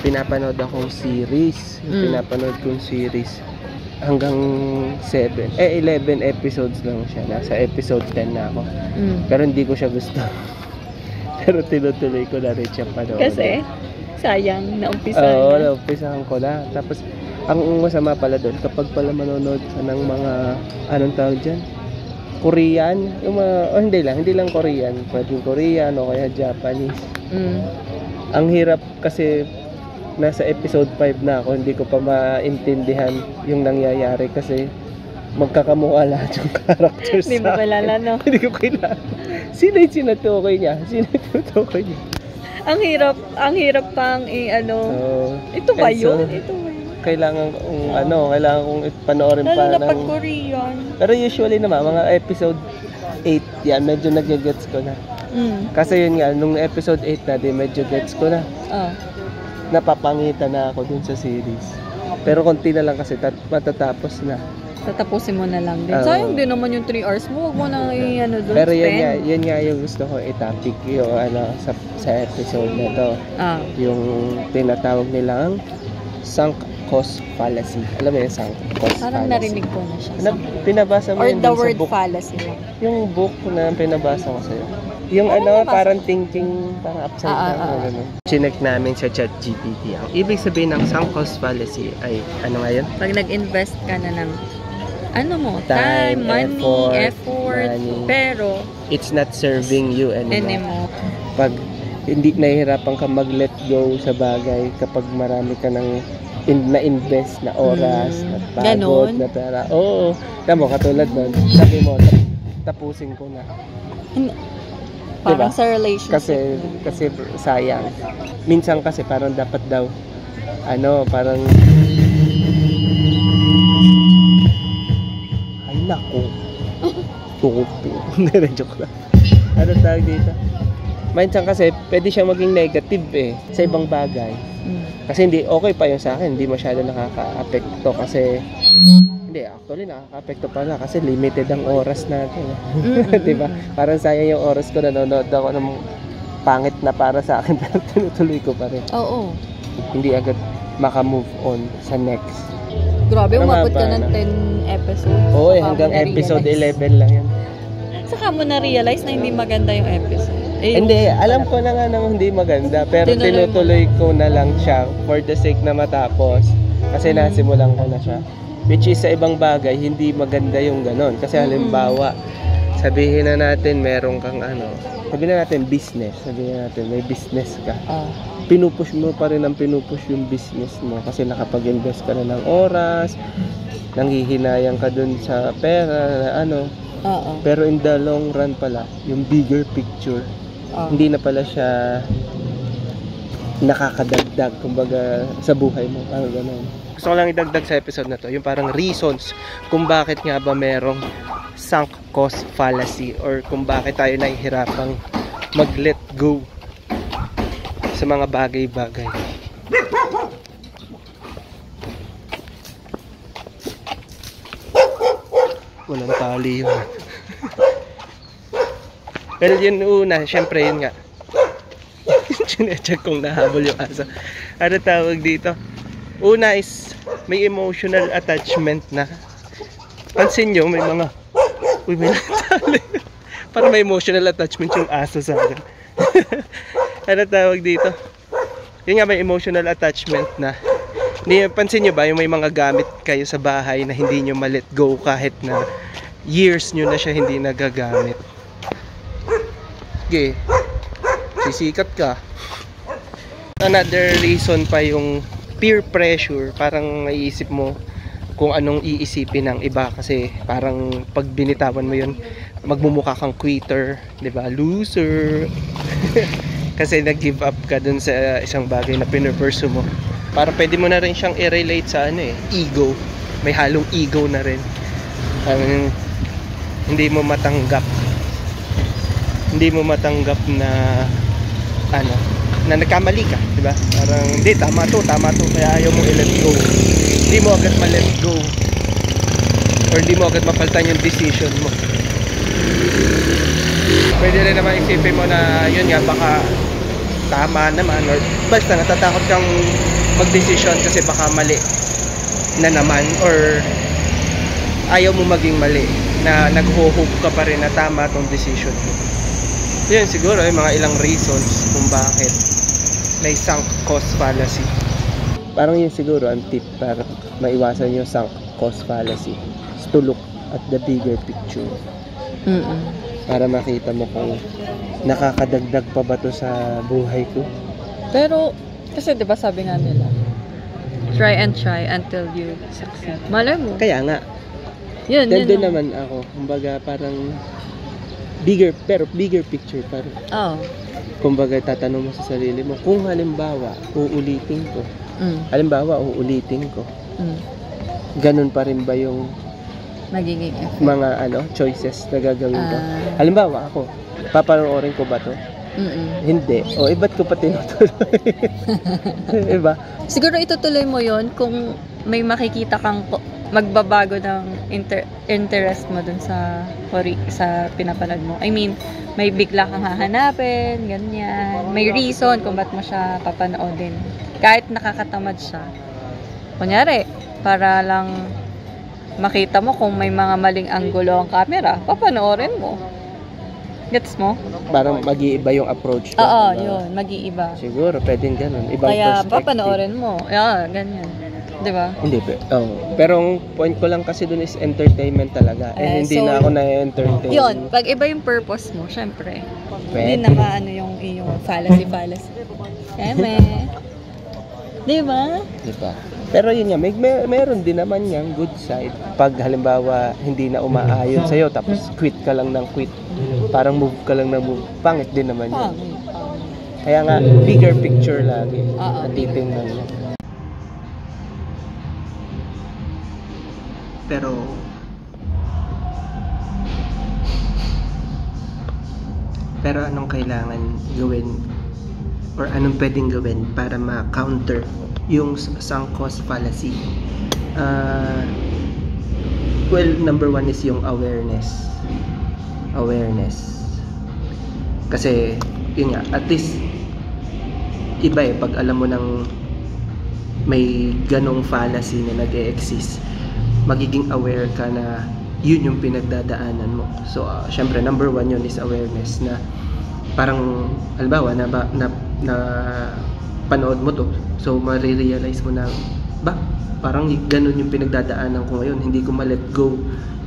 pinapanood akong series. Pinapanood kong series hanggang 11 episodes lang siya. Nasa episode 10 na ako. Pero hindi ko siya gusto. Pero tinutuloy ko na rin siya panood. Kasi sayang, naumpisahan Oo, na. naumpisahan ko na. Tapos ang masama pala doon, kapag pala manonood ka ng mga, anong tawag dyan? Korean? Yung mga, hindi lang Korean. Pwedeng Korean o kaya Japanese. Ang hirap kasi nasa episode 5 na ako, hindi ko pa maintindihan yung nangyayari kasi magkakamukha lahat yung characters. Hindi mo kilala, no? Hindi ko kilala. Sino yung sinutukoy niya? Ang hirap pang ito ba yun? Ito ba yun? Kailangan kong panoorin Lalo pa na pag Korean. Pero usually naman, mga episode 8 yan, medyo nag-gets ko na. Kasi yun nga, nung episode 8 na din, medyo gets ko na. Napapangitan na ako dun sa series. Pero konti na lang kasi matatapos na. Tatapusin mo na lang din. Sayang din naman yung 3 hours mo. Huwag mo na doon. Pero yun nga yung gusto ko i-topic yung sa episode na to. Yung tinatawag nilang sunk cost fallacy. Alam mo yung sunk cost fallacy? Parang narinig ko na siya. Pinabasa mo or yun the sa word book. fallacy. Yung book na pinabasa ko sa'yo. Yung parang thinking, parang upside down. Chinek namin sa ChatGPT. Ang ibig sabihin ng sunk cost fallacy ay, ano nga yun? Pag nag-invest ka na ng, time, money, effort, pero it's not serving you anymore. Pag hindi nahihirapan ka mag-let go sa bagay kapag marami ka ng na-invest na oras, na pagod, na pera. Oo. Tama, katulad nun. Sabi mo, tapusin ko na. Parang sa relationship. Kasi sayang. Minsan kasi parang dapat daw parang ay naku. Tupi. Hindi, joke lang. Ano tawag dito? Minsan kasi pwede siyang maging negative sa ibang bagay. Kasi hindi okay pa yun sa akin, hindi masyado nakaka-apekto kasi actually nakaka-apekto pala kasi limited ang oras natin. 'Di ba? Parang sayang yung oras ko, nanonood ako ng pangit na para sa akin pero tinutuloy ko pa rin. Oo. Hindi agad maka-move on sa next. Grabe, umabot ka ng 10 episodes. Oo, hanggang episode 11 lang yan. Saka mo na-realize na hindi maganda yung episode. Hindi, alam ko na nga nang hindi maganda pero tinutuloy ko na lang siya for the sake na matapos kasi nasimulan ko na siya. Which is sa ibang bagay, hindi maganda yung ganon. Kasi halimbawa, sabihin na natin meron kang sabihin na natin business. Sabihin na natin may business ka. Pinupush mo pa rin yung business mo kasi nakapag-invest ka na ng oras, nanghihinayang ka dun sa pera na Pero in the long run pala, yung bigger picture, hindi na pala siya nakakadagdag kumbaga sa buhay mo, parang gano'n. Gusto ko lang idagdag sa episode na to yung parang reasons kung bakit nga ba merong sunk cost fallacy or kung bakit tayo nahihirapang mag-let go sa mga bagay-bagay. Walang tali yun. Pero yun una, syempre yun nga. Chinecheck kong nahabol yung aso. Ano tawag dito? Una is may emotional attachment na. Pansin nyo, may mga may natali. Parang may emotional attachment yung aso sa akin. Ano tawag dito? Yun nga, may emotional attachment na. Pansin nyo ba yung may mga gamit kayo sa bahay na hindi nyo ma-let go kahit na years nyo na siya hindi nagagamit? Okay, sisikat ka. Another reason pa yung peer pressure. Parang naiisip mo kung anong iisipin ng iba kasi parang pag binitawan mo yun, magmumukha kang quitter, 'di ba? Loser. Kasi nag-give up ka dun sa isang bagay na pinupursue mo. Para pwede mo na rin siyang i-relate sa ego. May halong ego na rin. Hindi mo matanggap na na nagkamali ka, di ba? Parang hindi, tama to kaya ayaw mo i-let go. Hindi mo agad ma-let go or hindi mo agad mapalitan yung decision mo. Pwede rin naman isipin mo na yun nga, baka tama naman, or basta natatakot kang mag-decision kasi baka mali na naman, or ayaw mo maging mali, na nag-hope ka pa rin na tama tong decision mo. Yun siguro yung mga ilang reasons kung bakit may sunk cost fallacy. Parang yun siguro ang tip para maiwasan yung sunk cost fallacy is to look at the bigger picture. Para makita mo kung nakakadagdag pa ba to sa buhay ko. Pero, kasi diba sabi nga nila, try and try until you succeed. Malay mo. Kaya nga, Yun nandun lang. naman ako. Kumbaga parang bigger picture parang. Oo. Kumbaga tatanong mo sa sarili mo, kung halimbawa uulitin ko. Ganun pa rin ba yung Magiging effect. mga choices na gagawin ko? Ah. Halimbawa ako, papanoorin ko ba to? Hindi. O, ba't ko pa tinutuloy? Diba? Siguro itutuloy mo yon kung may makikita kang magbabago ng interest mo dun sa pinapanood mo. I mean, may bigla kang hahanapin, ganyan. May reason kung ba't mo siya papanoodin. Kahit nakakatamad siya. Kunyari, para lang makita mo kung may mga maling anggulo ang camera, papanoorin mo. Gets mo? Parang mag-iiba yung approach ko. Oo, Diba? yun. Mag-iiba. Siguro, pwedeng ganun. Ibang Kaya perspective. papanoorin mo. Yeah, ganyan. Diba? Hindi, pero ang point ko lang kasi dun is entertainment talaga. Hindi so, na ako na-entertain. Yun, pag iba yung purpose mo, syempre. Hindi Pwede. na maano yung fallacy. Eme. Diba? Diba? Pero yun nga, meron din naman yung good side. Pag halimbawa, hindi na umaayon sa'yo, tapos quit ka lang ng quit. Parang move ka lang ng move. Pangit din naman yun. Kaya nga, bigger picture lagi. Oo. Natitingnan mo. Pero anong kailangan gawin or anong pwedeng gawin para ma-counter yung sunk cost fallacy? Well, number one is yung awareness. Kasi yun nga, at least iba pag alam mo nang may ganong fallacy na nag-e-exist, magiging aware ka na yun yung pinagdadaanan mo. So, syempre, number one yun is awareness na parang, halimbawa, na panood mo to. So, marirealize mo na, parang ganun yung pinagdadaanan ko ngayon. Hindi ko ma-let go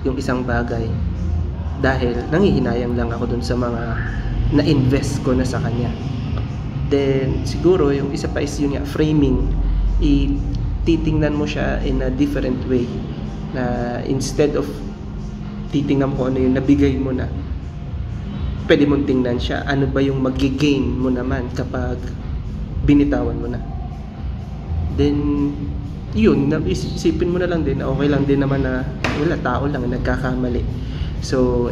yung isang bagay. Dahil, nangihinayang lang ako dun sa mga na-invest ko na sa kanya. Then, siguro, yung isa pa is yun nga, framing. Titingnan mo siya in a different way. Na instead of titingnan ko ano yung nabigay mo na, pwede mong tingnan siya, ano ba yung magigain mo naman kapag binitawan mo na. Then, yun, isipin mo na lang din na okay lang din naman na wala, tao lang, nagkakamali. So,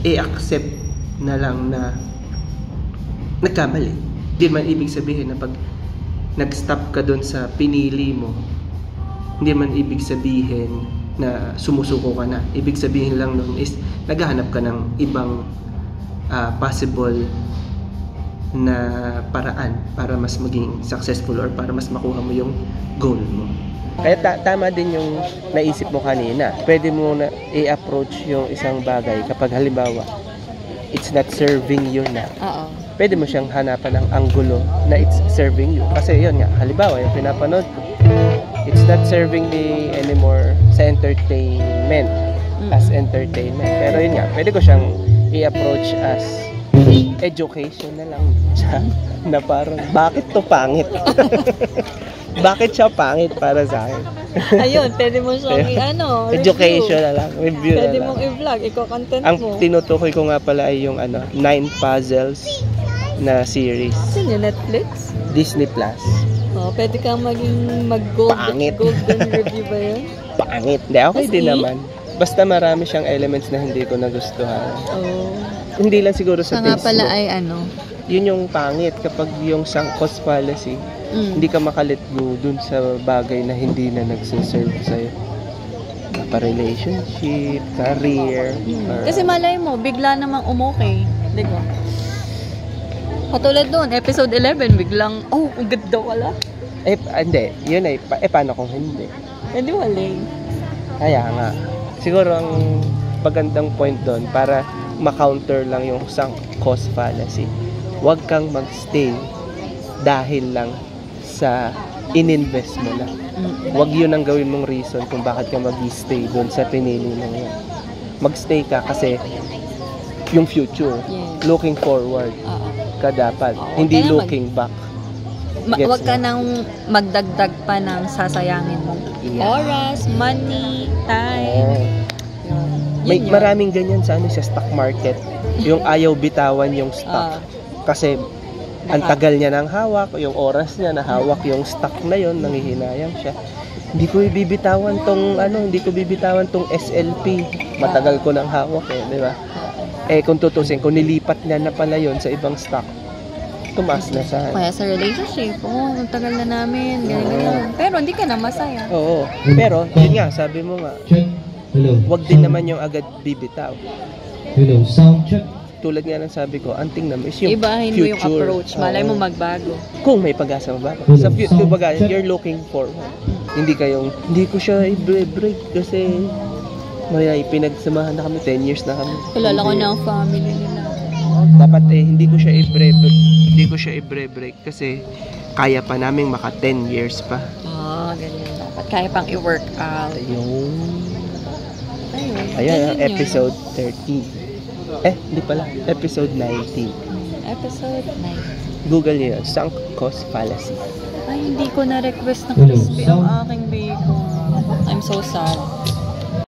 i-accept na lang na nagkamali. Hindi man ibig sabihin na pag nag-stop ka dun sa pinili mo, hindi man ibig sabihin na sumusuko ka na. Ibig sabihin lang nun is naghahanap ka ng ibang possible na paraan para mas maging successful or para mas makuha mo yung goal mo. Kaya tama din yung naisip mo kanina. Pwede mo na i-approach yung isang bagay kapag halimbawa it's not serving you na. Oo. Pwede mo siyang hanapan ng anggulo na it's serving you. Kasi yun nga, halimbawa yung pinapanood ko, it's not serving me anymore sa entertainment, as entertainment. Pero yun nga, pwede ko siyang i-approach as education na lang siya, na parang, bakit to pangit? Bakit siya pangit para sa akin? Ayun, pwede mo siyang Education na lang, review Pwede na lang. mong i-vlog, iko-content Ang mo. tinutukoy ko nga pala ay yung 9 puzzles na series. Saan yun? Netflix? Disney Plus. Oh, pwede kang maging golden review ba yun? Pangit. Hindi, okay As din in? naman. Basta marami siyang elements na hindi ko nagustuhan. Oh. Hindi lang siguro sa Sa nga taste pala mo. ay Yun yung pangit kapag yung sunk cost fallacy, hindi ka makalet go dun sa bagay na hindi na nagsiserve sa'yo. Pa-relationship, career, or... Kasi malay mo, bigla namang umokay. Di ba? Katulad doon, episode 11, biglang, oh, ang ganda wala. Hindi. Yun ay, paano kung hindi? Hindi waling. Kaya nga. Siguro ang magandang point doon para ma-counter lang yung sunk cost fallacy. Huwag kang magstay dahil lang sa ininvest mo na. Huwag yun ang gawin mong reason kung bakit ka mag-stay doon sa pinili mo yun. Magstay ka kasi yung future, Yes. looking forward Oo. ka dapat, Oo, hindi kaya looking back. Gets Huwag ka mo? nang magdagdag pa ng sasayangin mo. Yeah. Oras, money, time. Oo. May Yun yun. maraming ganyan sa stock market. Yung ayaw bitawan yung stock. Kasi ang Baka- tagal niya ng hawak, yung oras niya na hawak yung stock na yon, nanghihinayang siya. Hindi ko bibitawan tong SLP. Matagal ko nang hawak di ba? Kung tutusin, kung nilipat niya na pala yon sa ibang stock, tumaas na sa Kaya sa relationship, ang tagal na namin, ganyan. Pero hindi ka na masaya. Oo. Pero, yun nga, sabi mo nga, Check. Hello. wag din naman yung agad bibitaw. Hello. Sound check. Tulad nga ng sabi ko, ang tingnan mo is yung Ibahin mo yung future. approach. Malay mo Oo. magbago. Kung may pag-asa magbago. Sa kumbaga, you're looking forward. Hindi ko siya i-break kasi may pinagsamahan na kami, 10 years na kami. Kilala ko Hindi. na ang family nila. Dapat hindi ko siya i-break kasi kaya pa naming maka 10 years pa. Ganyan dapat. Kaya pang i-work out. Ayun. Ayun. Ayan, ganyan yun. episode 13. Hindi pala. Episode 19. Episode 9. Google niyo yun. Sunk cost fallacy. Ay, hindi ko na-request ng Hello, crispy ang sound. aking bacon. I'm so sad.